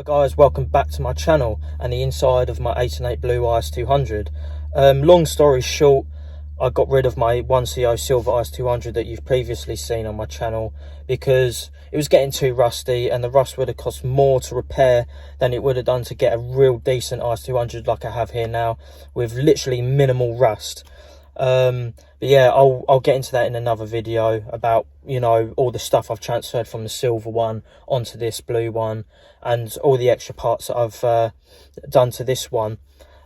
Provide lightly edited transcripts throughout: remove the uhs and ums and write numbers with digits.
Guys, welcome back to my channel and the inside of my 8&8 Blue IS200. Long story short, I got rid of my 1CO Silver IS200 that you've previously seen on my channel because it was getting too rusty and the rust would have cost more to repair than it would have done to get a real decent IS200 like I have here now with literally minimal rust. But yeah, I'll get into that in another video about, you know, all the stuff I've transferred from the silver one onto this blue one and all the extra parts that I've done to this one.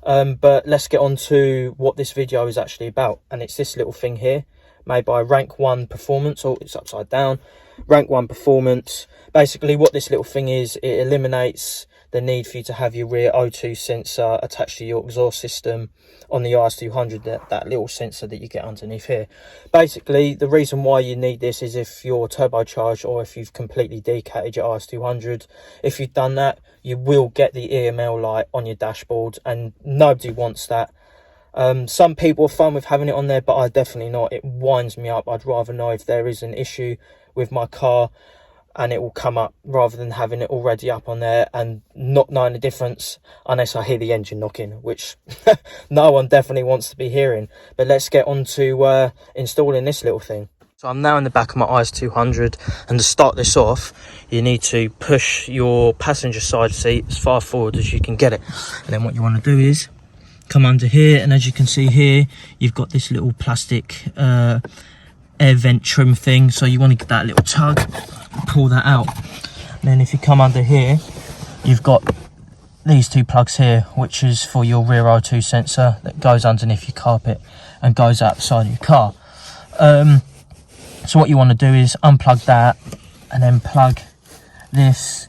But let's get on to what this video is actually about, and it's this little thing here made by Rankone Performance. Oh, it's upside down. Rankone Performance. Basically what this little thing is, it eliminates the need for you to have your rear O2 sensor attached to your exhaust system on the IS200, that little sensor that you get underneath here. Basically, the reason why you need this is if you're turbocharged or if you've completely decatted your IS200. If you've done that, you will get the EML light on your dashboard, and nobody wants that. Some people are fine with having it on there, but I definitely not. It winds me up. I'd rather know if there is an issue with my car and it will come up rather than having it already up on there and not knowing the difference unless I hear the engine knocking, which no one definitely wants to be hearing. But let's get on to installing this little thing. So I'm now in the back of my IS200, and to start this off you need to push your passenger side seat as far forward as you can get it, and then what you want to do is come under here, and as you can see here you've got this little plastic air vent trim thing, so you want to get that little tug, pull that out, and then if you come under here you've got these two plugs here, which is for your rear O2 sensor that goes underneath your carpet and goes outside of your car. So what you want to do is unplug that and then plug this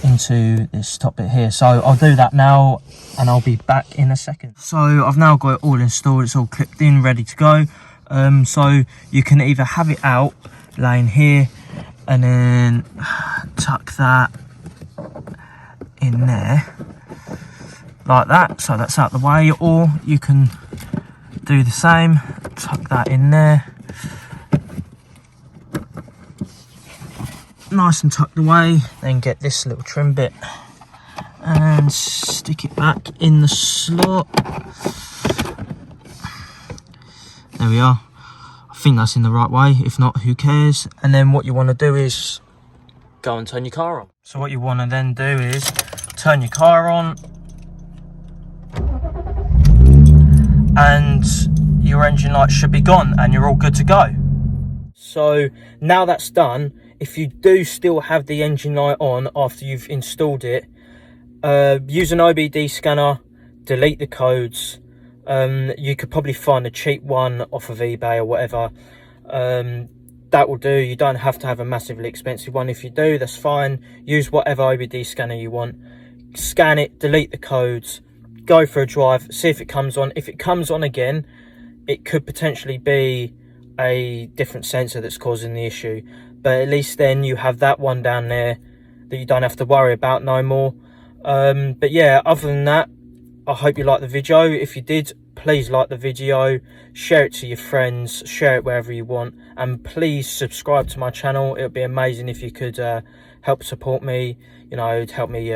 into this top bit here. So I'll do that now and I'll be back in a second. So I've now got it all installed, it's all clipped in, ready to go. So you can either have it out laying here and then tuck that in there like that, so that's out the way, or you can do the same, tuck that in there nice and tucked away, then get this little trim bit and stick it back in the slot. There we are. I think that's in the right way. If not, who cares? And then what you want to do is go and turn your car on. So what you want to then do is turn your car on, and your engine light should be gone and you're all good to go. So now that's done, if you do still have the engine light on after you've installed it, use an OBD scanner, delete the codes. You could probably find a cheap one off of eBay or whatever. That will do. You don't have to have a massively expensive one. If you do, that's fine. Use whatever OBD scanner you want. Scan it, delete the codes, go for a drive, see if it comes on. If it comes on again, it could potentially be a different sensor that's causing the issue. But at least then you have that one down there that you don't have to worry about no more. But yeah, other than that, I hope you liked the video. If you did, please like the video, share it to your friends, share it wherever you want, and please subscribe to my channel. It would be amazing if you could help support me, you know, help me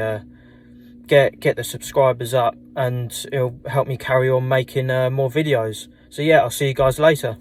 get the subscribers up, and it'll help me carry on making more videos. So yeah, I'll see you guys later.